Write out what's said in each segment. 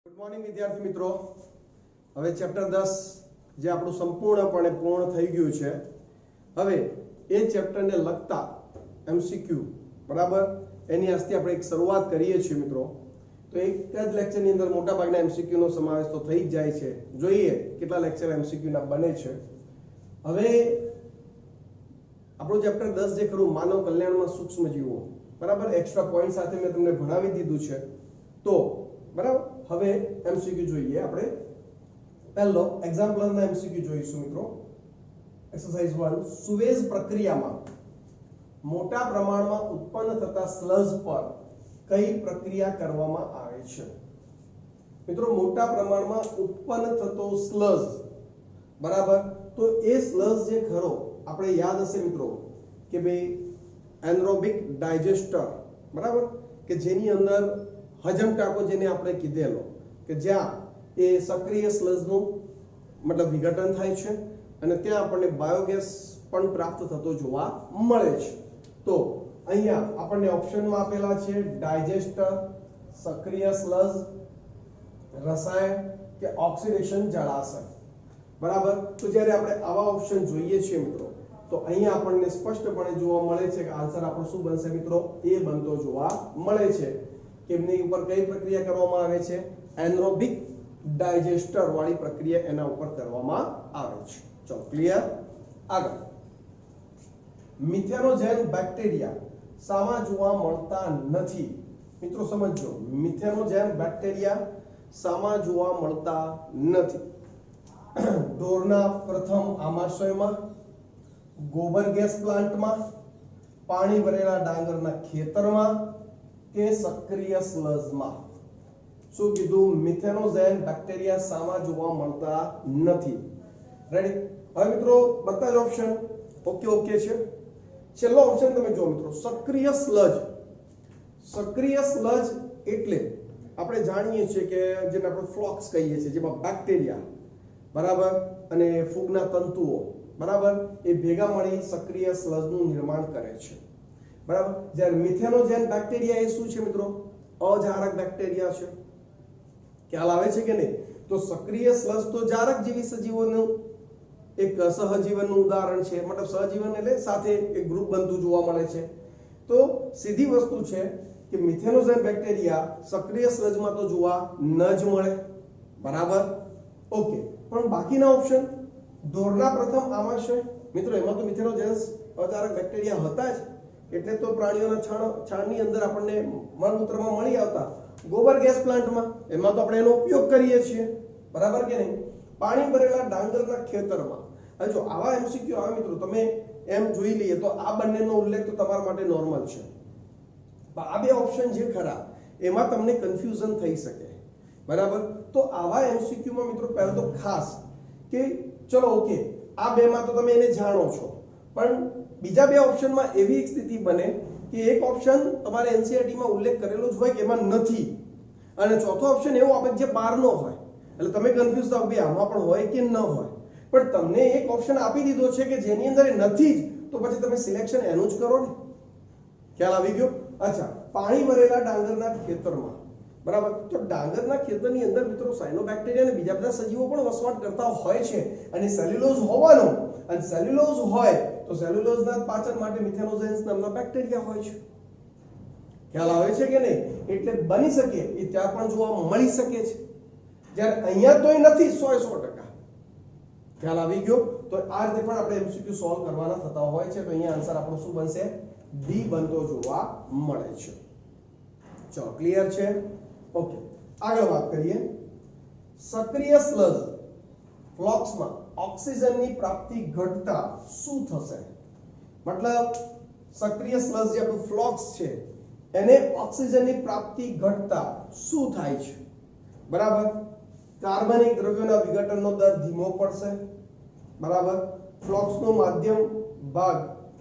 Good morning વિદ્યાર્થી મિત્રો, હવે ચેપ્ટર 10 જે આપણું સંપૂર્ણપણે પૂર્ણ થઈ ગયું છે. હવે એ ચેપ્ટરને લગતા MCQ બરાબર એની આજથી આપણે એક શરૂઆત કરીએ છીએ મિત્રો. તો એક જ લેક્ચરની અંદર મોટા ભાગના MCQ નો સમાવેશ તો થઈ જ જાય છે. જોઈએ કેટલા લેક્ચર MCQ ના બને છે. હવે આપણું ચેપ્ટર 10 જે ખરું માનવ કલ્યાણમાં સૂક્ષ્મ જીવો બરાબર એક્સ્ટ્રા પોઈન્ટ સાથે મેં તમને ભણાવી દીધું છે. તો બરાબર હવે MCQ જોઈએ આપણે. પહેલો એક્ઝામ્પલના MCQ જોઈશું મિત્રો. એક્સરસાઇઝ 1 સુવેઝ પ્રક્રિયામાં મોટા પ્રમાણમાં ઉત્પન્ન થતા સ્લજ પર કઈ પ્રક્રિયા કરવામાં આવે છે? મિત્રો મોટા પ્રમાણમાં ઉત્પન્ન થતો સ્લજ બરાબર, તો એ સ્લજ જે ખરો આપણે યાદ હશે મિત્રો કે ભાઈ એનરોબિક ડાયજેસ્ટર બરાબર, કે જેની અંદર હજમ ટાંકો જેને આપણે કીધેલો કે જ્યાં એ સક્રિય સ્લજનું મતલબ વિઘટન થાય છે અને ત્યાં આપણને બાયોગેસ પણ પ્રાપ્ત થતો જોવા મળે છે. તો અહીંયા આપણને ઓપ્શનમાં આપેલા છે ડાયજેસ્ટર, સક્રિય સ્લજ, રસાયણ કે ઓક્સિડેશન જળાશય બરાબર. તો જ્યારે આપણે આવા ઓપ્શન જોઈએ છીએ મિત્રો, તો અહીંયા આપણને સ્પષ્ટપણે જોવા મળે છે કે આન્સર આપણો શું બનશે મિત્રો? એ બનતો જોવા મળે છે. કે એમની ઉપર કઈ પ્રક્રિયા કરવામાં આવે છે? એનરોબિક ડાયજેસ્ટર વાળી પ્રક્રિયા એના ઉપર કરવામાં આવે છે. ચલો ક્લિયર. આગળ મિથેનોજેન બેક્ટેરિયા સામા જોવા મળતા નથી? મિત્રો સમજો, મિથેનોજેન બેક્ટેરિયા સામા જોવા મળતા નથી. ઢોરના પ્રથમ આમાશયમાં, ગોબર ગેસ પ્લાન્ટમાં, પાણી ભરેલા ડાંગરના ખેતરમાં કે સક્રિય સ્લજમાં? શું કીધું? મિથેનોજેન બેક્ટેરિયા સામા જોવા મળતા નથી. રેડી? હવે મિત્રો બધા જ ઓપ્શન ઓકે છે. છેલ્લો ઓપ્શન તમે જો મિત્રો, સક્રિય સ્લજ. સક્રિય સ્લજ એટલે આપણે જાણીએ છીએ કે જેને આપણે ફ્લોક્સ કહીએ છીએ, જેમાં બેક્ટેરિયા બરાબર અને ફૂગના તંતુઓ બરાબર એ ભેગા મળી સક્રિય સ્લજનું નિર્માણ કરે છે બરાબર. જ્યારે મિથેનોજેન બેક્ટેરિયા એ શું છે મિત્રો? અજારક બેક્ટેરિયા છે. ખ્યાલ આવે છે કે નહીં? તો સક્રિય સ્લજ તો જારક જેવી સજીવોનું એક સહજીવનનું ઉદાહરણ છે. મતલબ સહજીવન એટલે સાથે એક ગ્રુપ બનતું જોવા મળે છે. તો સીધી વસ્તુ છે કે મિથેનોજેન બેક્ટેરિયા સક્રિય સ્લજમાં તો જોવા ન જ મળે બરાબર. ઓકે, પણ બાકીના ઓપ્શન ઢોરના પ્રથમ આમાશય મિત્રો, એમાં તો મિથેનોજેન્સ અજારક બેક્ટેરિયા હતા જ. એટલે તો પ્રાણીઓના છાણની અંદર આપણને મળમૂત્રમાં મળી આવતા. ગોબર ગેસ પ્લાન્ટમાં એમાં તો આપણે એનો ઉપયોગ કરીએ છીએ બરાબર કે નહીં? પાણી ભરેલા ડાંગરના ખેતરમાં. હવે જો આવા MCQ આવે મિત્રો, તમે એમ જોઈ લઈએ તો આ બંનેનો ઉલ્લેખ તો તમારા માટે નોર્મલ છે. આ બે ઓપ્શન જે ખરા એમાં તમને કન્ફ્યુઝન થઈ શકે બરાબર. તો આવા MCQ માં મિત્રો પહેલા તો ખાસ કે ચલો ઓકે આ બેમાં તો તમે એને જાણો છો, પણ બીજા બે ઓપ્શનમાં એવી એક સ્થિતિ બને કે એક ઓપ્શન તમારે NCERT માં ઉલ્લેખ કરેલો જ હોય કે એમાં નથી, અને ચોથો ઓપ્શન એવો આપે જે બહારનો હોય. એટલે તમે કન્ફ્યુઝ થાવ કે આમાં પણ હોય કે ન હોય. પણ તમને એક ઓપ્શન આપી દીધો છે કે જેની અંદર નથી જ, તો પછી તમે સિલેક્શન એનું જ કરો ને. ખ્યાલ આવી ગયો? અચ્છા, પાણી ભરેલા ડાંગરના ખેતરમાં બરાબર. તો ડાંગરના ખેતરની અંદર મિત્રો સાયનોબેક્ટેરિયા અને બીજા બધા સજીવો પણ વસવાટ કરતા હોય છે, અને સેલ્યુલોઝ હોવાનો, અને સેલ્યુલોઝ હોય તો સેલ્યુલોઝના પાચન માટે મિથેનોજેન્સ નામના બેક્ટેરિયા હોય છે. ખ્યાલ આવે છે કે નહીં? એટલે બની શકે એ ત્યાં પણ જોવા મળી શકે છે, જ્યારે અહીંયા તોય નથી 100%. ખ્યાલ આવી ગયો? તો આ રીતે પણ આપણે MCQ સોલ્વ કરવાના થતા હોય છે. તો અહીંયા આન્સર આપણો શું બનશે? ડી બનતો જોવા મળે છે. ચલો ક્લિયર છે? ઓકે, આગળ વાત કરીએ. સક્રિય સ્લજ ફ્લોક્સમાં ઓક્સિજનની પ્રાપ્તિ ઘટતા શું થશે? મતલબ સક્રિય સ્લજ જે આપણું ફ્લોક્સ છે એને ઓક્સિજનની પ્રાપ્તિ ઘટતા શું થાય છે બરાબર? કાર્બનિક દ્રવ્યોના વિઘટનનો દર ધીમો પડશે બરાબર. ફ્લોક્સનો માધ્યમ ભાગ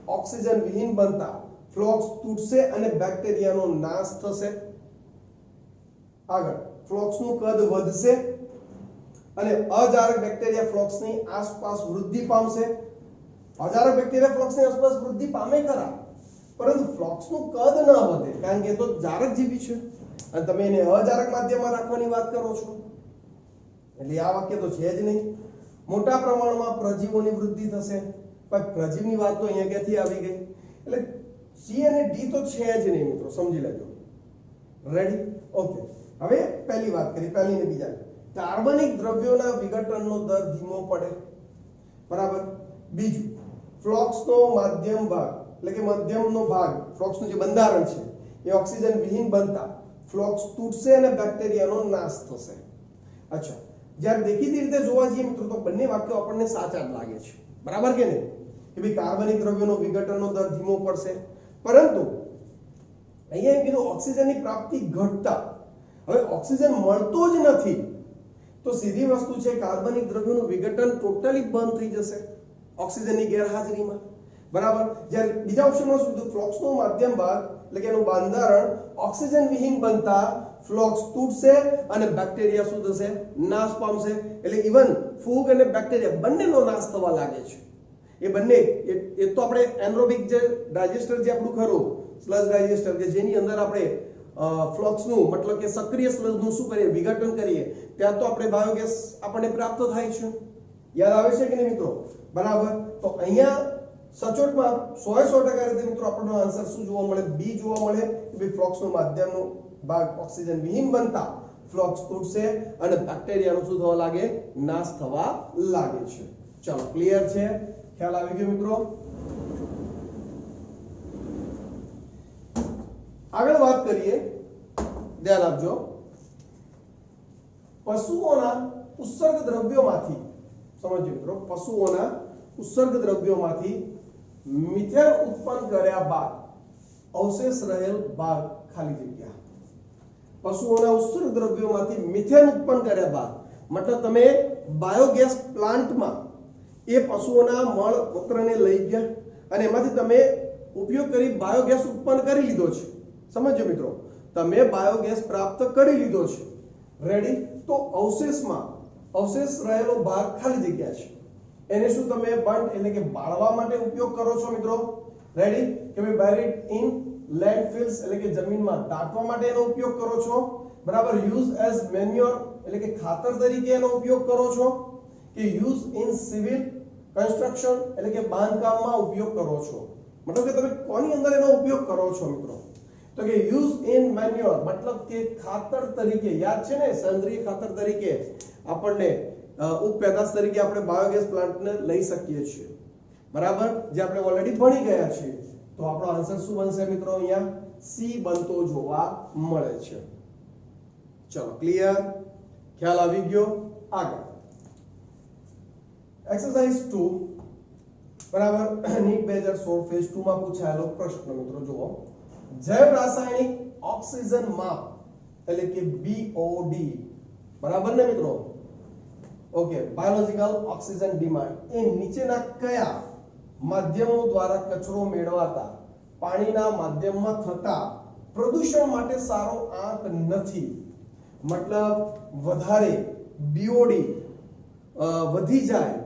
ઓક્સિજન વિહીન બનતા ફ્લોક્સ તૂટશે અને બેક્ટેરિયાનો નાશ થશે. આગળ ફ્લોક્સનું કદ વધશે અને અજારક બેક્ટેરિયા ફ્લોક્સની આસપાસ વૃદ્ધિ પામશે. અજારક બેક્ટેરિયા ફ્લોક્સની આસપાસ વૃદ્ધિ પામે ખરા, પરંતુ ફ્લોક્સનું કદ ન વધે, કારણ કે એ તો જારક જીવી છે અને તમે એને અજારક માધ્યમમાં રાખવાની વાત કરો છો, એટલે આ વાક્ય તો છે જ નહીં. મોટા પ્રમાણમાં પ્રજીવોની વૃદ્ધિ થશે, પણ પ્રજીવની વાત તો અહીંયા ક્યાંથી આવી ગઈ? એટલે સી અને ડી તો છે જ નહીં મિત્રો, સમજી લેજો. રેડી? ઓકે. હવે પહેલી વાત કરી, પહેલી ને બીજા. કાર્બનિક દ્રવ્યોના વિઘટનનો દર ધીમો પડે, બરાબર. બીજું, ફ્લોક્સનો માધ્યમ ભાગ એટલે કે મધ્યમનો ભાગ, ફ્લોક્સનું જે બંધારણ છે એ ઓક્સિજન વિહીન બનતા ફ્લોક્સ તૂટશે અને બેક્ટેરિયાનો નાશ થશે. અચ્છા, જ્યારે દેખીતી રીતે જોવા જઈએ મિત્રો તો બંને વાક્યો આપણને સાચા જ લાગે છે, બરાબર કે નહીં? કે ભાઈ કાર્બનિક દ્રવ્યોનો વિઘટનનો દર ધીમો પડશે, પરંતુ અહીંયા એમ કીધું ઓક્સિજનની પ્રાપ્તિ ઘટતા. હવે ઓક્સિજન મળતો જ નથી તો સીધી વસ્તુ છે કાર્બનિક દ્રવ્યોનું વિઘટન ટોટલી બંધ થઈ જશે ઓક્સિજનની ગેરહાજરીમાં, બરાબર. જ્યારે બીજા ઓપ્શનમાં શું કીધું? ફ્લોક્સનો માધ્યમ ભાગ એટલે કે એનું બંધારણ ઓક્સિજન વિહીન બનતા ફ્લોક્સ તૂટશે અને બેક્ટેરિયા શું થશે? નાશ પામશે. એટલે ઇવન ફૂગ અને બેક્ટેરિયા બંનેનો નાશ થવા લાગે છે. એ બંને એ તો આપણે એનરોબિક જે ડાયજેસ્ટર જે આપણું ખરું સ્લજ ડાયજેસ્ટર કે જેની અંદર આપણે ફ્લોક્સનું મતલબ કે સક્રિય સ્લજનું શું કરીએ? વિઘટન કરીએ, ત્યાં તો આપણે બાયોગેસ આપણને પ્રાપ્ત થાય છે. યાદ આવે છે કે નહીં મિત્રો? બરાબર. તો અહીંયા સચોટમાં 100% રીતે મિત્રો આપણનો આન્સર શું જોવા મળે? બી જોવા મળે કે ભાઈ ફ્લોક્સનો માધ્યમનો ભાગ ઓક્સિજન વિહીન બનતા ફ્લોક્સ તૂટશે અને બેક્ટેરિયાનો શું થવા લાગે? નાશ થવા લાગે છે. ચલો, ક્લિયર છે? ખ્યાલ આવી ગયો મિત્રો? આગળ વાત કરીએ, ધ્યાન આપજો. પશુઓના ઉત્સર્ગ દ્રવ્યોમાંથી, સમજો મિત્રો, પશુઓના ઉત્સર્ગ દ્રવ્યોમાંથી મિથેન ઉત્પન્ન કર્યા બાદ અવશેષ રહેલ ભાગ ખાલી જગ્યા. પશુઓના ઉત્સર્ગ દ્રવ્યોમાંથી મિથેન ઉત્પન્ન કર્યા બાદ મતલબ તમે બાયોગેસ પ્લાન્ટમાં એ પશુઓના મળ મૂત્રને લઈ ગયા અને એમાંથી તમે ઉપયોગ કરી બાયોગેસ ઉત્પન્ન કરી લીધો છે. સમજો મિત્રો, તમે બાયોગેસ પ્રાપ્ત કરી લીધો છે. રેડી? તો અવશેષ રહેલો ભાગ ખાલી જગ્યા છે, એને શું તમે બર્ન એટલે કે બાળવા માટે ઉપયોગ કરો છો મિત્રો? રેડી? કે ભાઈ બેરિડ ઇન લેન્ડફિલ્સ એટલે કે જમીનમાં દાટવા માટે એનો ઉપયોગ કરો છો, બરાબર. યુઝ એઝ મેન્યોર એટલે કે ખાતર તરીકે એનો ઉપયોગ કરો છો, કે યુઝ ઇન સિવિલ કન્સ્ટ્રક્શન એટલે કે બાંધકામમાં ઉપયોગ કરો છો. મતલબ કે તમે કોની અંદર એનો ઉપયોગ કરો છો મિત્રો? તો કે યુઝ ઇન મેન્યોર મતલબ કે ખાતર તરીકે. યાદ છે ને, સેન્દ્રીય ખાતર તરીકે આપણને ઉપપેદાશ તરીકે આપણે બાયોગેસ પ્લાન્ટને લઈ શકીએ છીએ, બરાબર. જે આપણે ઓલરેડી ભણી ગયા છીએ. તો આપણો આન્સર શું બનશે મિત્રો? અહીંયા સી બનતો જોવા મળે છે. ચલો, ક્લિયર? ખ્યાલ આવી ગયો? આગળ એક્સરસાઇઝ 2, બરાબર. નીટ 2016 ફેઝ 2 માં પૂછાયેલો પ્રશ્ન મિત્રો જુઓ. જૈવ રાસાયણિક ઓક્સિજન માપ એટલે કે BOD, બરાબર ને મિત્રો? ઓકે, બાયોલોજિકલ ઓક્સિજન ડિમાન્ડ એ નીચેના કયા માધ્યમો દ્વારા કચરો મેળવાતા પાણીના માધ્યમમાં થતા પ્રદૂષણ માટે સારો આંક નથી? મતલબ વધારે BOD વધી જાય,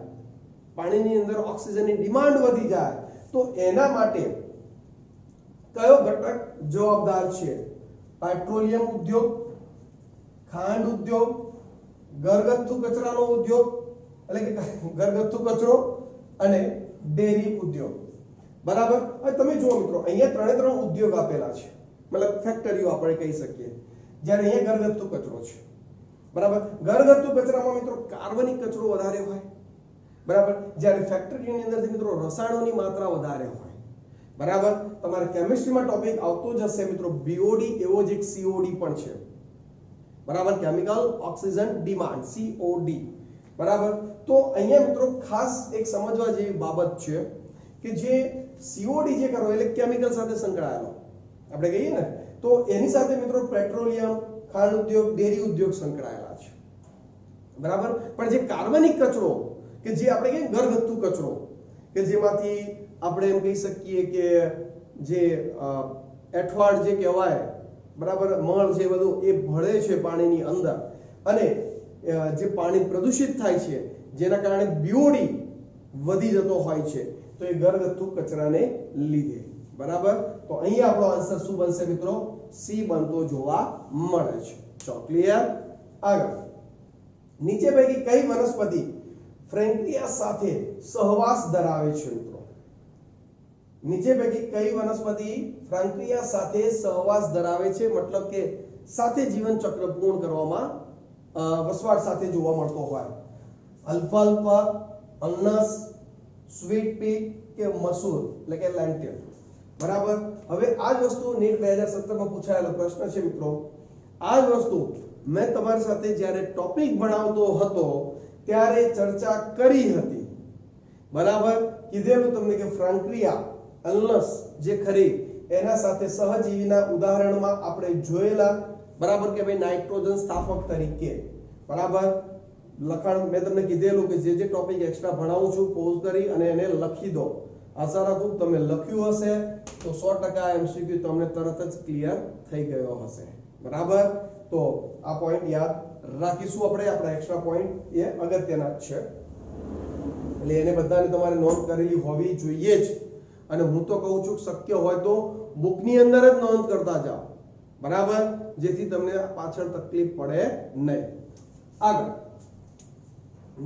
પાણીની અંદર ઓક્સિજનની ડિમાન્ડ વધી જાય તો એના માટે કયો ઘટક જવાબદાર છે? પેટ્રોલિયમ ઉદ્યોગ, ખાંડ ઉદ્યોગ, ઘરગથ્થુ કચરાનો ઉદ્યોગ એટલે કે ઘરગથ્થુ કચરો અને ડેરી ઉદ્યોગ, બરાબર. હવે તમે જુઓ મિત્રો, અહીંયા ત્રણ ઉદ્યોગ આપેલા છે, મતલબ ફેક્ટરીઓ આપણે કહી શકીએ. જ્યારે અહીંયા ઘરગથ્થુ કચરો છે, બરાબર. ઘરગથ્થુ કચરામાં મિત્રો કાર્બનિક કચરો વધારે હોય, બરાબર. જ્યારે ફેક્ટરીની અંદરથી મિત્રો રસાયણોની માત્રા વધારે હોય, બરાબર. તમારે કેમિસ્ટ્રીમાં ટોપિક આવતો જ હશે મિત્રો, BOD એવો જ એક COD પણ છે, બરાબર. કેમિકલ ઓક્સિજન ડિમાન્ડ, COD, બરાબર. તો અહીંયા મિત્રો ખાસ એક સમજવા જેવી બાબત છે કે જે COD જે કરો એટલે કેમિકલ સાથે સંકળાયેલો આપણે કહીએ ને, તો એની સાથે મિત્રો પેટ્રોલિયમ, ખાંડ ઉદ્યોગ, ડેરી ઉદ્યોગ સંકળાયેલા છે, બરાબર. પણ જે કાર્બનિક કચરો કે જે આપણે કહીએ ઘરગથ્થુ કચરો કે જેમાંથી આપણે એમ કહી શકીએ કે જે એઠવાડ જે કહેવાય, બરાબર, મળ જે બધું એ ભળે છે પાણીની અંદર અને જે પાણી પ્રદૂષિત થાય છે જેના કારણે BOD વધી જતો હોય છે, તો એ ઘરગથ્થુ કચરાને લીધે, બરાબર, તો અહીં આપણો આન્સર શું બનશે મિત્રો? સી બનતો જોવા મળે છે. ચલો ક્લિયર. આગળ, નીચે પૈકી કઈ વનસ્પતિ ફ્રેન્કિયા સાથે સહવાસ ધરાવે છે મિત્રો? નીચે પૈકી કઈ વનસ્પતિ ફ્રેન્કિયા સાથે સહવાસ ધરાવે છે, મતલબ કે સાથે જીવન ચક્ર પૂર્ણ કરવામાં વસવાટ સાથે જોવા મળતો હોય? અલ્ફાલ્ફા, અનસ, સ્વીટ પી કે મસૂર એટલે કે લેન્ટિલ. બરાબર. હવે આ જ વસ્તુ નીટ 2017 માં પૂછાયેલો પ્રશ્ન છે મિત્રો. આ જ વસ્તુ મેં તમારી સાથે જ્યારે ટોપિક ભણાવતો હતો ત્યારે ચર્ચા કરી હતી. બરાબર, કીધેલું તમને કે ફ્રાન્ક્રિયા, અલ્નસ જે ખરી એના સાથે સહજીવીના ઉદાહરણમાં આપણે જોયેલા. બરાબર કે ભાઈ નાઇટ્રોજન સ્થાપક તરીકે. બરાબર, લખાણ મેં તમને કીધેલું કે જે ટોપિક એક્સ્ટ્રા ભણાવું છું પોઝ કરી અને એને લખી દો. આશા રાખું તમે લખ્યું હશે તો 100% એમસીક્યુ તમને તરત જ ક્લિયર થઈ ગયો હશે. બરાબર, તો આ પોઈન્ટ યાદ રાખીશું આપણે. આપણા એક્સ્ટ્રા પોઈન્ટ એ અગત્યના જ છે એટલે એને બધાને તમારે નોંધ કરેલી હોવી જોઈએ જ. અને હું તો કહું છું શક્ય હોય તો બુકની અંદર જ નોંધ કરતા જાઓ. બરાબર, જેથી તમને પાછળ તકલીફ પડે નહીં. આગળ,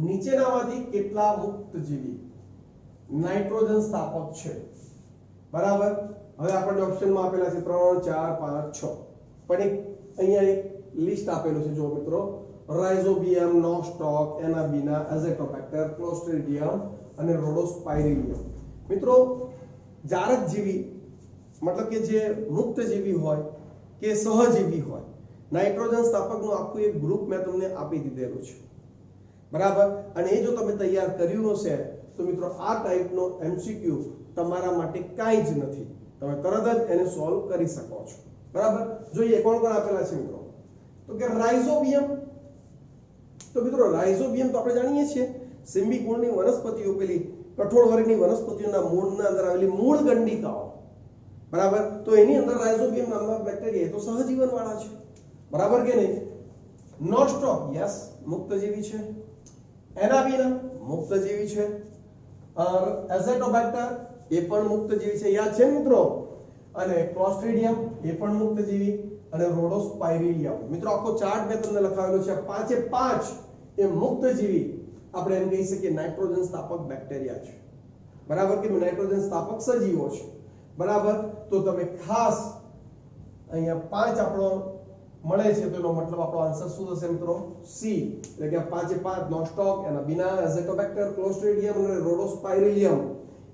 નીચેનામાંથી કેટલા મુક્તજીવી નાઇટ્રોજન સ્થાપક છે? બરાબર, હવે આપણને ઓપ્શનમાં આપેલા છે 3, 4, 5, 6. પણ અહીંયા એક લિસ્ટ આપેલું છે જો મિત્રો. રાઇઝોબિયમ, નોસ્ટોક, એનાબિના, એઝેટોબેક્ટર, ક્લોસ્ટ્રીડિયમ અને રોડોસ્પાઇરિલિયમ. મિત્રો જારક જીવી મતલબ કે જે મુક્તજીવી હોય કે સહજીવી હોય, નાઇટ્રોજન સ્થાપકનું આખું એક ગ્રુપ મેં તમને આપી દીધેલું છે. બરાબર, અને એ જો તમે તૈયાર કર્યું હશે તો મિત્રો આ ટાઈપનો એમસીક્યુ તમારા માટે કાંઈ જ નથી. તમે તરત જ એને સોલ્વ કરી શકો છો. બરાબર, જોઈએ કોણ કોણ આપેલા છે મિત્રો. તો કે રાઇઝોબિયમ. તો મિત્રો રાઇઝોબિયમ તો આપણે જાણીએ છીએ સિમ્બી કુળની વનસ્પતિઓ, પેલી કઠોળ વર્ગની વનસ્પતિઓના મૂળના અંદર આવેલી મૂળ ગંડિકાઓ. બરાબર, તો એની અંદર રાઇઝોબિયમ નામના બેક્ટેરિયા તો સહજીવન વાળા છે. બરાબર કે નહીં? નોસ્ટોક યસ મુક્તજીવી છે. એનાબિના મુક્તજીવી છે. એઝેટોબેક્ટર એ પણ મુક્તજીવી છે, યાદ છે મિત્રો. અને ક્લોસ્ટ્રીડિયમ એ પણ મુક્તજીવી. અને રોડોસ્પાઇરિલિયમ. મિત્રો આખો ચાર્ટ મેં તમને લખાવેલો છે. પાંચે પાંચ એ મુક્તજીવી આપણે એમ કહી શકીએ નાઇટ્રોજન સ્થાપક બેક્ટેરિયા છે. બરાબર કે નાઇટ્રોજન સ્થાપક સજીવો છે. બરાબર, તો તમે ખાસ અહીંયા 5 આપણો મળે છે તો એનો મતલબ આપણો આન્સર શું થશે મિત્રો? સી. એટલે કે પાંચે પાંચ નોસ્ટોક, એનાબિના, એઝેટોબેક્ટર, ક્લોસ્ટ્રીડિયમ અને રોડોસ્પાઇરિલિયમ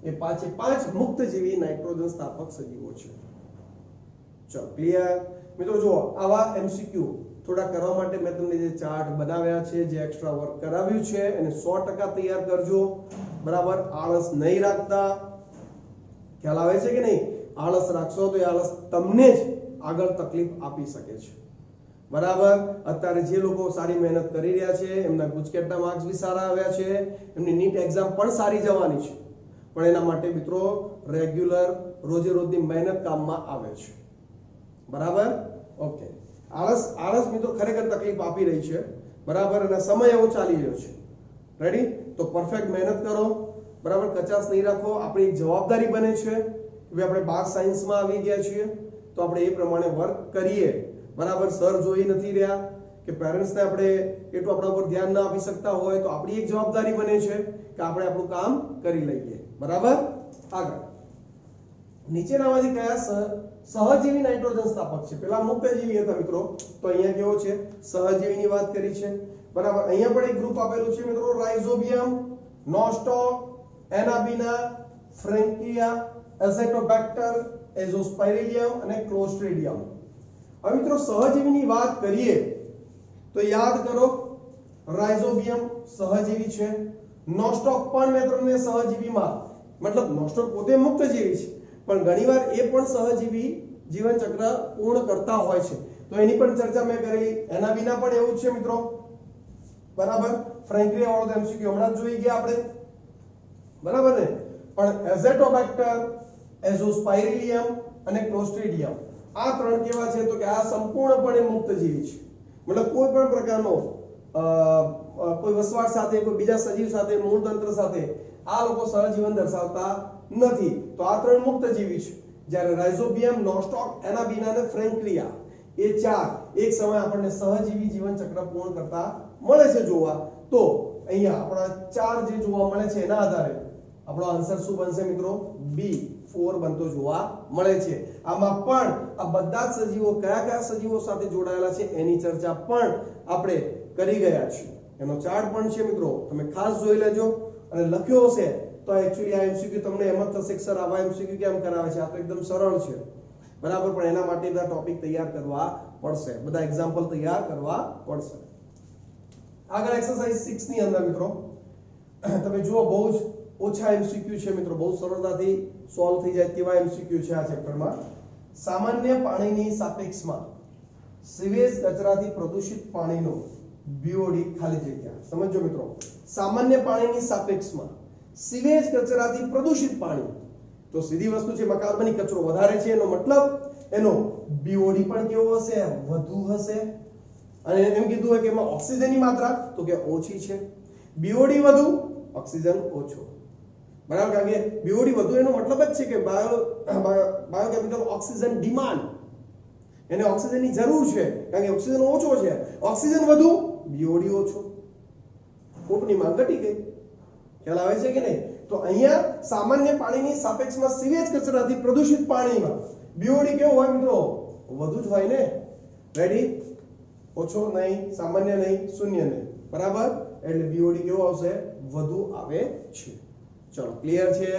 એ પાંચે પાંચ મુક્તજીવી નાઇટ્રોજન સ્થાપક સજીવો છે. ચલો ક્લિયર મિત્રો. જુઓ આવા એમસીક્યુ થોડા કરવા માટે મેં તમને જે ચાર્ટ બનાવ્યા છે, જે એક્સ્ટ્રા વર્ક કરાવ્યું છે એને 100% તૈયાર કરજો. બરાબર, આળસ નહીં રાખતા. ખ્યાલ આવે છે કે નહીં? આળસ રાખશો તો એ આળસ તમને જ આગળ તકલીફ આપી શકે છે. બરાબર, અત્યારે જે લોકો સારી મહેનત કરી રહ્યા છે એમના ગુજકેટના માર્ક્સ બી સારા આવ્યા છે, એમની નીટ એક્ઝામ પણ સારી જવાની છે. પણ એના માટે મિત્રો રેગ્યુલર રોજે રોજની મહેનત કામમાં આવે છે. બરાબર, ઓકે. આળસ મિત્રો ખરેખર તકલીફ આપી રહી છે. બરાબર, અને સમય એવો ચાલી રહ્યો છે. રેડી? તો પરફેક્ટ મહેનત કરો. બરાબર, કચાશ નહીં રાખો. આપણી એક જવાબદારી બને છે કે આપણે 12 સાયન્સમાં આવી ગયા છીએ તો આપણે એ પ્રમાણે વર્ક કરીએ. બરાબર, સર જોઈ નથી રહ્યા કે પેરેન્ટ્સને આપણે એટલું આપણા ઉપર ધ્યાન ના આપી શકતા હોય તો આપણી એક જવાબદારી બને છે કે આપણે આપણું કામ કરી લઈએ. બરાબર, આગળ નીચેનામાંથી કયા સહજીવી નાઇટ્રોજન સ્થાપક છે? પેલા મુક્તજીવી હતા મિત્રો, તો અહીંયા કેવો છે? સહજીવીની વાત કરી છે. બરાબર, અહીંયા પણ એક ગ્રુપ આપેલું છે મિત્રો. રાઇઝોબિયમ, નોસ્ટોક, એનાબિના, ફ્રેન્કિયા, એઝેટોબેક્ટર, એઝોસ્પાઇરિલિયમ અને ક્લોસ્ટ્રીડિયમ. હવે મિત્રો સહજીવીની વાત કરીએ તો યાદ કરો રાઇઝોબિયમ સહજીવી છે. નોસ્ટોક પણ મેં તમને સહજીવીમાં મતલબ નોસ્ટોક પોતે મુક્તજીવી છે પણ ઘણીવાર એ પણ સહજીવી જીવન ચક્ર પૂર્ણ કરતા હોય છે તો એની પણ ચર્ચા મેં કરેલી. એના વિના પણ એવું જ છે મિત્રો. બરાબર, ફ્રેન્કિયા વાળો તો એમસીક્યુ હમણાં જ જોઈ ગયા આપણે. બરાબર ને? પણ એઝેટોબેક્ટર, એઝોસ્પાઇરિલિયમ અને ક્લોસ્ટ્રીડિયમ આ ત્રણ કેવા છે તો કે આ સંપૂર્ણપણે મુક્તજીવી છે. મતલબ કોઈ પણ પ્રકારનો કોઈ વસવાટ સાથે કોઈ બીજા સજીવ સાથે મૂળ તંત્ર સાથે આ લોકો સહજીવન દર્શાવતા નથી. તો આ ત્રણ મુક્તજીવી છે. જ્યારે રાઇઝોબિયમ, નોસ્ટોક, એનાબીના અને ફ્રેન્કલિયા એ ચાર એક સમય આપણને સહજીવી જીવન ચક્ર પૂર્ણ કરતા મળે છે જોવા. તો અહીંયા આપણા ચાર જે જોવા મળે છે એના આધારે આપણો આન્સર શું બનશે મિત્રો? B4 બનતો જોવા મળે છે. આમાં પણ આ બધા જ સજીવો કયા કયા સજીવો સાથે જોડાયેલા છે એની ચર્ચા પણ આપણે કરી ગયા છીએ. એનો ચાર્ટ પણ છે મિત્રો, તમે ખાસ જોઈ લેજો અને લખ્યો હશે તો એક્ચ્યુઅલી આ એમસીક્યુ તમને એમ જ થશે કે સર આવા એમસીક્યુ કેમ કરાવે છે, આ તો એકદમ સરળ છે બરાબર, પણ એના માટે બધા ટોપિક તૈયાર કરવા પડશે, બધા એક્ઝામ્પલ તૈયાર કરવા પડશે. આગળ એક્સરસાઇઝ 6 ની અંદર મિત્રો તમે જુઓ બહુ જ ઓછા એમસીક્યુ છે મિત્રો, બહુ સરળતાથી સોલ્વ થઈ જાય તેવા એમસીક્યુ છે આ ચેપ્ટરમાં. સામાન્ય પાણીની સાપેક્ષમાં સીવેજ કચરાથી પ્રદૂષિત પાણીનો BOD ખાલી જગ્યા. સમજો મિત્રો, સામાન્ય પાણીની સાપેક્ષમાં સીવેજ કચરાથી પ્રદૂષિત પાણી, તો સીધી વસ્તુ છે કાર્બનિક કચરો વધારે છે, એનો મતલબ એનો BOD પણ કેવો હશે? વધુ હશે. અને એમ કીધું હોય કે એમાં ઓક્સિજનની માત્રા, તો કે ઓછી છે. BOD વધુ, ઓક્સિજન ઓછો, બરાબર. કારણ કે BOD વધુ એનો મતલબ જ છે કે બાયોકેમિકલ ઓક્સિજન ડિમાન્ડ, એને ઓક્સિજનની જરૂર છે કારણ કે ઓક્સિજન ઓછો છે. ઓક્સિજન વધુ, BOD ઓછો, કોકની માંગ ઘટી ગઈ. ખ્યાલ આવે છે કે નહીં? તો અહીંયા સામાન્ય પાણીની સાપેક્ષમાં સીવેજ કચરાથી પ્રદૂષિત પાણીમાં BOD કેવો હોય મિત્રો? વધુ જ હોય ને. રેડી? ઓછો નહીં, સામાન્ય નહીં, શૂન્ય નહીં, બરાબર. એટલે BOD કેવો આવશે? વધુ આવે છે. ચલો, ક્લિયર છે?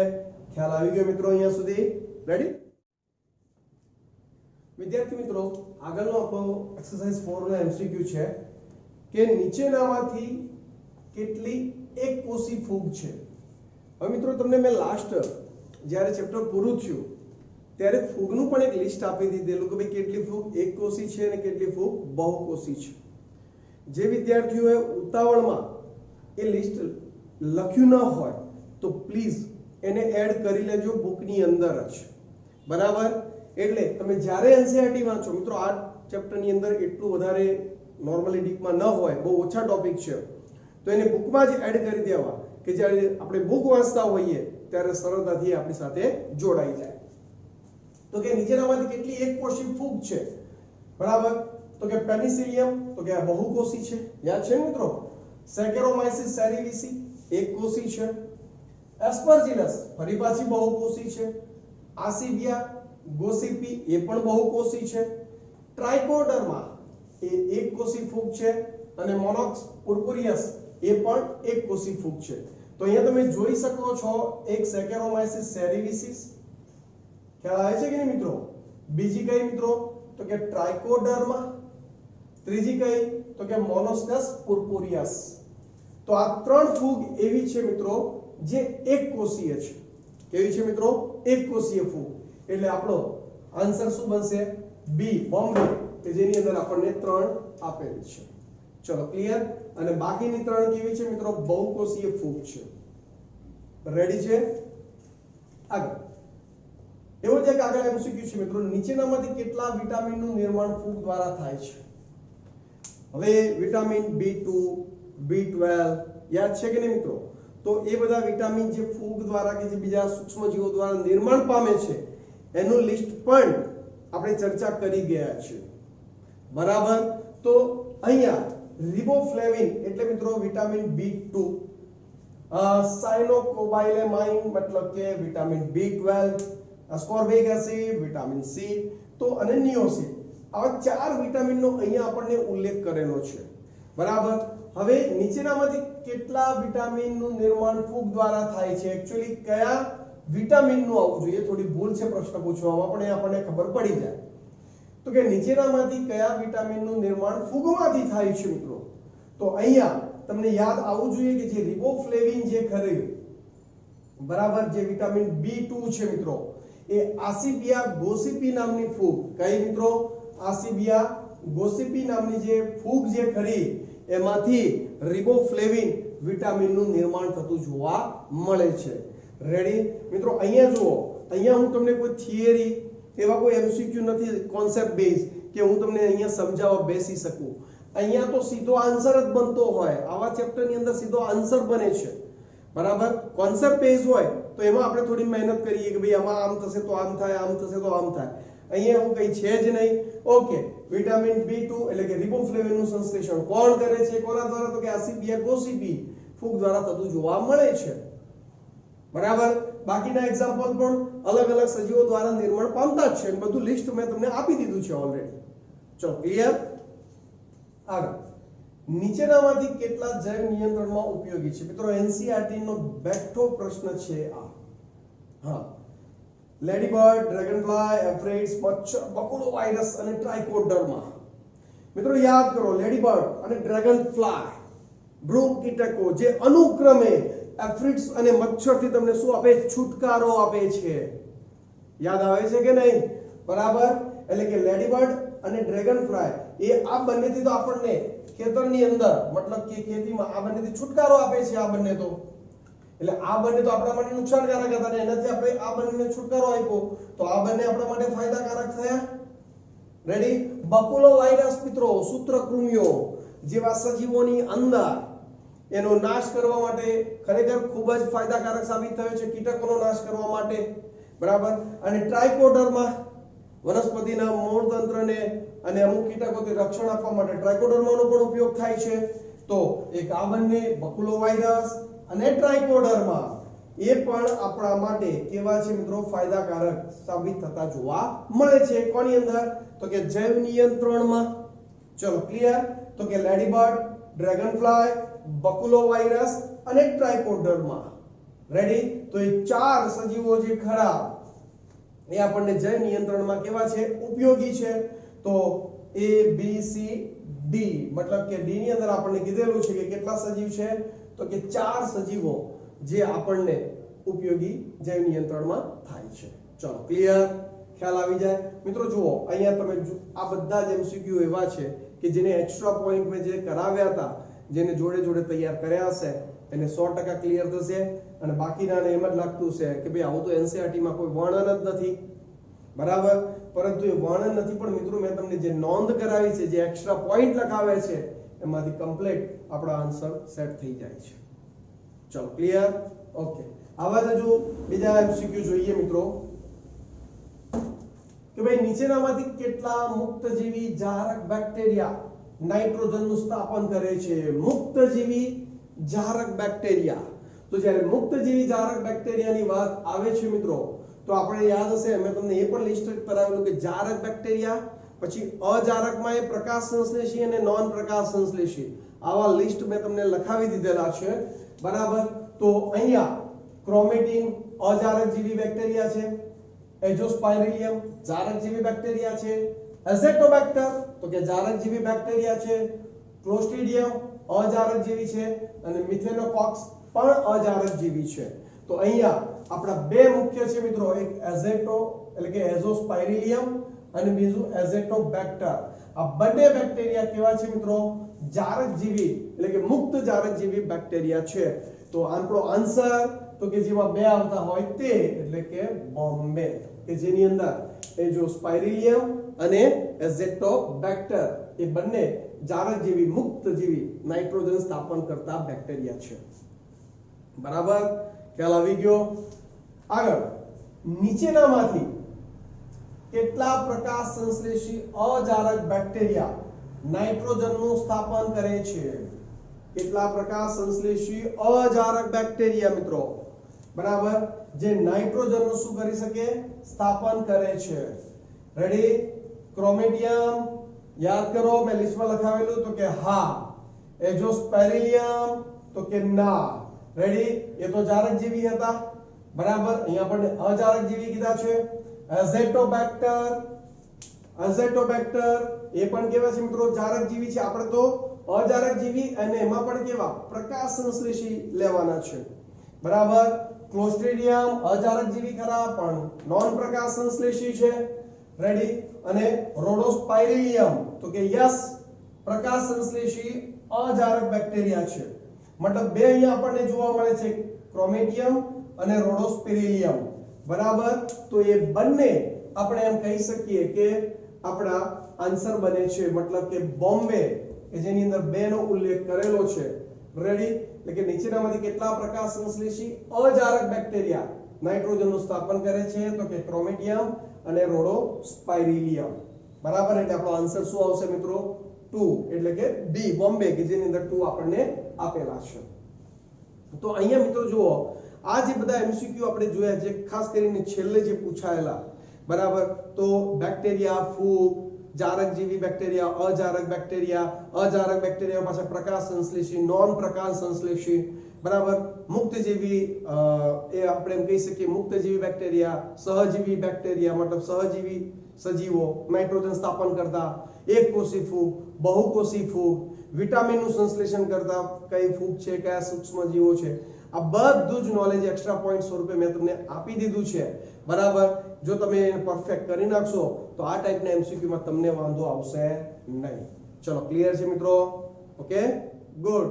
ખ્યાલ આવી ગયો મિત્રો અહીંયા સુધી? રેડી? વિદ્યાર્થી મિત્રો, આગળનો આપણો એક્સરસાઇઝ 4 નો MCQ છે કે નીચેનામાંથી કેટલી એક કોષી ફૂગ છે. હવે મિત્રો તમને મેં લાસ્ટ જ્યારે ચેપ્ટર પૂરું થયું ત્યારે ફૂગનું પણ એક લિસ્ટ આપી દીધેલું કે ભાઈ કેટલી ફૂગ એક કોષી છે અને કેટલી ફૂગ બહુકોષી છે. જે વિદ્યાર્થીઓએ ઉતાવળમાં એ લિસ્ટ લખ્યું ન હોય તો પ્લીઝ એને એડ કરી લેજો બુકની અંદર જ, બરાબર. એટલે તમે જ્યારે NCERT વાંચો મિત્રો, આ ચેપ્ટરની અંદર એટલું વધારે નોર્મલી ડીપમાં ન હોય, બહુ ઓછા ટોપિક છે, તો એને બુકમાં જ એડ કરી દેવા કે જ્યારે આપણે બુક વાંચતા હોઈએ ત્યારે સરળતાથી આપણી સાથે જોડાઈ જાય. તો કે નીચેનામાંથી કેટલી એકકોષી ફૂગ છે? બરાબર. તો કે પેનિસિલિયમ, તો કે બહુકોષી છે, યાદ છે મિત્રો. સેકેરોમાઇસિસ સેરિવિસી એકકોષી છે. એસ્પરજીલસ ફરી પાછી બહુકોષી છે. આસિબિયા ગોસિપી એ પણ બહુકોષી છે. ટ્રાઇકોડર્મા એ એકકોષી ફૂગ છે અને મોનોક્સ પુર્પુરિયસ એ પણ એકકોષી ફૂગ છે. તો અહીંયા તમે જોઈ શકો છો એક સેકેરોમાઇસિસ સેરિવિસિસ, ખ્યાલ આવે છે કે નહીં મિત્રો? બીજી કઈ મિત્રો? તો કે ટ્રાઇકોડર્મા. ત્રીજી કઈ? તો કે મોનોસ્કસ પુર્પુરિયસ. તો આ ત્રણ ફૂગ એવી છે મિત્રો જે એકકોષીય છે. કેવી છે મિત્રો? એકકોષીય ફૂગ. એટલે આપણો આન્સર શું બનશે? B બોમ્બે, કે જેની અંદર આપણને 3 આપેલી છે. ચલો, ક્લિયર? અને બાકીની 3 કેવી છે મિત્રો? બહુકોષીય ફૂગ છે. રેડી છે? આગળ એવો જ એક આગળ MCQ છે મિત્રો, નીચેનામાંથી કેટલા વિટામિનનું નિર્માણ ફૂગ દ્વારા થાય છે? હવે વિટામિન B2, B12 યાદ છે કે નહીં મિત્રો? તો એ બધા વિટામિન જે ફૂગ દ્વારા કે જે બીજા સૂક્ષ્મજીવો દ્વારા નિર્માણ પામે છે એનું લિસ્ટ પણ આપણે ચર્ચા કરી ગયા છે, બરાબર. તો અહીંયા રિબોફ્લેવિન એટલે મિત્રો વિટામિન B2, સાયનોકોબાઇલેમાઇન મતલબ કે vitamin B12, ascorbic acid vitamin C, તો અને નિયોસિન, આવા 4 વિટામિનનો અહીંયા આપણને ઉલ્લેખ કરેલો છે, બરાબર. હવે નીચેનામાંથી કેટલા વિટામિનનું નિર્માણ ફૂગ દ્વારા થાય છે? એક્ચ્યુઅલી કયા વિટામિનનું આવવું જોઈએ, થોડી ભૂલ છે પ્રશ્ન પૂછવામાં, પણ એ આપણને ખબર પડી જાય. તો કે નીચેનામાંથી કયા વિટામિનનું નિર્માણ ફૂગમાંથી થાય છે મિત્રો? તો અહીંયા તમને યાદ આવવું જોઈએ કે જે રિબોફ્લેવિન જે ખરી, બરાબર, જે વિટામિન B2 છે મિત્રો, એ આસિબિયા ગોસિપી નામની ફૂગ, કઈ મિત્રો? આસિબિયા ગોસિપી નામની જે ફૂગ જે ખરી એમાંથી રિબોફ્લેવિન વિટામિનનું નિર્માણ થતું જોવા મળે છે. રેડી મિત્રો? અહીંયા જુઓ, અહીંયા હું તમને કોઈ થિયરી એવા કોઈ MCQ નથી કોન્સેપ્ટ બેઝ કે હું તમને અહીંયા સમજાવવા બેસી શકું. અહીંયા તો સીધો આન્સર જ બનતો હોય, આવા ચેપ્ટરની અંદર સીધો આન્સર બને છે, બરાબર કોન્સેપ્ટ બેઝ હોય તો એમાં આપણે થોડી મહેનત કરીએ કે ભાઈ આમાં આમ થશે તો આમ થાય, આમ થશે તો આમ થાય. અહીંયા એવું કઈ છે જ નહીં. ઓકે, વિટામિન B2 એટલે કે રિબોફ્લેવિન નું સંશ્લેષણ કોણ કરે છે? કોના દ્વારા? તો કે આસિપિયા ગોસિપી ફૂગ દ્વારા થતું જોવા મળે છે. બરાબર, બાકીના એક્ઝામ્પલ પણ અલગ અલગ સજીવો દ્વારા નિર્માણ પામતા જ છે. બધું લિસ્ટ મેં તમને આપી દીધું છે ઓલરેડી. ચલો ક્લિયર. આગળ, નીચેનામાંથી કેટલા જૈવ નિયંત્રણમાં ઉપયોગી છે? મિત્રો એનસીઈઆરટી નો બેઠો પ્રશ્ન છે આ. હા, લેડીબર્ડ, ડ્રેગનફ્લાય, એફ્રિડ્સ, મચ્છર, બકુલો વાયરસ અને ટ્રાઇકોડર્મા. મિત્રો યાદ કરો, લેડીબર્ડ અને ડ્રેગનફ્લાય ભૃંગ કીટકો જે અનુક્રમે એફ્રિડ્સ અને મચ્છરથી તમને શું આપે? છુટકારો આપે છે. યાદ આવે છે કે નહીં? બરાબર, એટલે કે લેડીબર્ડ અને ડ્રેગનફ્લાય એ આ બંનેથી તો આપણને ખેતરની અંદર મતલબ કે ખેતીમાં આ બંનેથી છુટકારો આપે છે. આ બંને તો એટલે આ બંને તો આપણા માટે નુકસાનકારક હતા ને એનાથી આપણે આ બંનેને છુટકારો આપ્યો તો આ બંને આપણા માટે ફાયદાકારક થયા. રેડી. બકુલો વાયરસ મિત્રો સૂત્રકૃમિઓ જેવા સજીવોની અંદર એનો નાશ કરવા માટે ખરેખર ખૂબ જ ફાયદાકારક સાબિત થયો છે, કીટકોનો નાશ કરવા માટે. બરાબર, અને ટ્રાઇકોડર્મા વનસ્પતિના મૂળ તંત્રને અને અમુક કીટકોથી રક્ષણ આપવા માટે ટ્રાઇકોડર્માનો પણ ઉપયોગ થાય છે. તો એક આ બંને બકુલો વાયરસ અને ટ્રાઇકોડર્મા એ પણ આપણા માટે કેવા છે મિત્રો? ફાયદાકારક સાબિત થતા જોવા મળે છે. કોની અંદર? તો કે જૈવ નિયંત્રણમાં. ચલો ક્લિયર. તો કે લેડીબર્ડ, ડ્રેગનફ્લાય, બકુલો વાયરસ અને ટ્રાઇકોડર્મા. રેડી. તો એ ચાર સજીવો જે ખરા એ આપણને જૈવ નિયંત્રણમાં કેવા છે? ઉપયોગી છે. તો A B C D મતલબ કે D ની અંદર આપણને કીધેલું છે કે કેટલા સજીવ છે? તો કે ચાર સજીવો જે આપણને ઉપયોગી જૈવ નિયંત્રણમાં થાય છે. ચલો ક્લિયર. ખ્યાલ આવી જાય. મિત્રો જુઓ, અહીંયા તમે આ બધા જ MCQ એવા છે કે જેને એક્સ્ટ્રા પોઈન્ટ મેં જે કરાવ્યા હતા, જેને જોડે જોડે તૈયાર કર્યા હશે એને 100% ક્લિયર થશે. અને બાકીનાને એમ જ લાગતું છે કે ભાઈ આવું તો એનસીઈઆરટી માં કોઈ વર્ણન જ નથી. બરાબર, પરંતુ એ વર્ણન નથી પણ મિત્રો મેં તમને જે નોંધ કરાવી છે, જે એક્સ્ટ્રા પોઈન્ટ લખાવે છે એમાંથી કમ્પ્લીટ આપણા આન્સર સેટ થઈ જાય છે. ચલો ક્લિયર. ઓકે, આવા જ હજુ બીજા MCQ જોઈએ મિત્રો કે ભાઈ નીચેનામાંથી કેટલા મુક્તજીવી જારક બેક્ટેરિયા નાઇટ્રોજનનું સ્થાપન કરે છે? મુક્તજીવી જારક બેક્ટેરિયા. તો જ્યારે મુક્તજીવી જારક બેક્ટેરિયાની વાત આવે છે મિત્રો તો આપણે યાદ હશે મેં તમને એ પણ લિસ્ટ કરાવેલું કે જારક બેક્ટેરિયા, પછી અજારકમાં એ પ્રકાશ સંશ્લેષી અને નોન પ્રકાશ સંશ્લેષી આવા લિસ્ટ મેં તમને લખાવી દીધેલા છે. બરાબર, તો અહીંયા ક્રોમેટીન અજારકજીવી બેક્ટેરિયા છે, એઝોસ્પાઇરિલિયમ જારકજીવી બેક્ટેરિયા છે, એઝેટોબેક્ટર તો કે જારકજીવી બેક્ટેરિયા છે, ક્લોસ્ટ્રીડિયમ અજારકજીવી છે અને મિથેનોકોક્સ પણ અજારકજીવી છે. તો અહીંયા આપણા બે મુખ્ય છે મિત્રો, એક એઝેટો એટલે કે એઝોસ્પાઇરિલિયમ અને બીજું એઝેટોબેક્ટર. આ બંને બેક્ટેરિયા કેવા છે મિત્રો? જારકજીવી એટલે કે મુક્ત જારકજીવી બેક્ટેરિયા છે. તો આપણો આન્સર તો કે જેમાં બે આવતા હોય તે એટલે કે બોમ્બે, કે જેની અંદર એઝોસ્પાઇરિલિયમ અને એઝેટોબેક્ટર એ બંને જારકજીવી મુક્તજીવી નાઇટ્રોજન સ્થાપન કરતા બેક્ટેરિયા છે. બરાબર, ખ્યાલ આવી ગયો. આગળ, નીચેનામાંથી કેટલા પ્રકાશ સંશ્લેષી અજારક બેક્ટેરિયા નાઇટ્રોજનનું સ્થાપન કરે છે? કેટલા પ્રકાશ સંશ્લેષી અજારક બેક્ટેરિયા મિત્રો બરાબર જે નાઇટ્રોજનનું શું કરી શકે? સ્થાપન કરે છે. રેડી. ક્રોમેટિયમ યાદ કરો, મેં લિસ્ટમાં લખાવેલું તો કે હા. એઝોસ્પેરિલિયમ તો કે ના. રેડી, એ તો જારકજીવી હતા. બરાબર, અહીંયા આપણને અજારકજીવી કીધા છે. એઝેટોબેક્ટર એ પણ કેવા છે મિત્રો? જારકજીવી છે. આપણે તો અજારકજીવી અને એમાં પણ કેવા? પ્રકાશ સંશ્લેષી લેવાના છે. બરાબર, ક્લોસ્ટ્રીડિયમ અજારકજીવી ખરા પણ નોન પ્રકાશ સંશ્લેષી છે. રેડી, અને રોડોસ્પાઇરિલિયમ તો કે યસ પ્રકાશ સંશ્લેષી અજારક બેક્ટેરિયા છે. મતલબ બે અહીંયા આપણને જોવા મળે છે, ક્રોમેટિયમ અને રોડોસ્પેરિલિયમ. બરાબર, તો એ બંને આપણે એમ કહી શકીએ કે આપણા આન્સર બને છે. મતલબ કે બોમ્બે કે જેની અંદર બે નો ઉલ્લેખ કરેલો છે. રેડી, એટલે કે નીચેનામાંથી કેટલા પ્રકાશ સંશ્લેષી અજારક બેક્ટેરિયા નાઇટ્રોજનનું સ્થાપન કરે છે? તો કે ક્રોમેટિયમ અને રોડોસ્પાઇરિલિયમ. બરાબર, એટલે આપણો આન્સર શું આવશે મિત્રો? 2, એટલે કે બી બોમ્બે, કે જેની અંદર 2 આપણને આપેલા છે. તો અહીંયા મિત્રો જુઓ, આ જે બધા MCQ આપણે જોયા છે, ખાસ કરીને છેલ્લે જે પૂછાયેલા, બરાબર, તો બેક્ટેરિયા, ફૂગ, જારકજીવી બેક્ટેરિયા, અજારક બેક્ટેરિયા પાછા પ્રકાશ સંશ્લેષી, નોન પ્રકાશ સંશ્લેષી, બરાબર, મુક્તજીવી, એ આપણે એમ કહી શકીએ મુક્તજીવી બેક્ટેરિયા, સહજીવી બેક્ટેરિયા મતલબ સહજીવી સજીવો નાઇટ્રોજન સ્થાપન કરતા, એકકોષી ફૂગ, બહુકોષી ફૂગ, વિટામિનનું સંશ્લેષણ કરતા કઈ ફૂગ છે, કયા સૂક્ષ્મજીવો છે, આ બધું જ નોલેજ એક્સ્ટ્રા પોઈન્ટ સ્વરૂપે મેં તમને આપી દીધું છે. બરાબર, જો તમે એને પરફેક્ટ કરી નાખશો તો આ ટાઈપના MCQ માં તમને વાંધો આવશે નહીં. ચલો, ક્લિયર છે મિત્રો? Okay, good.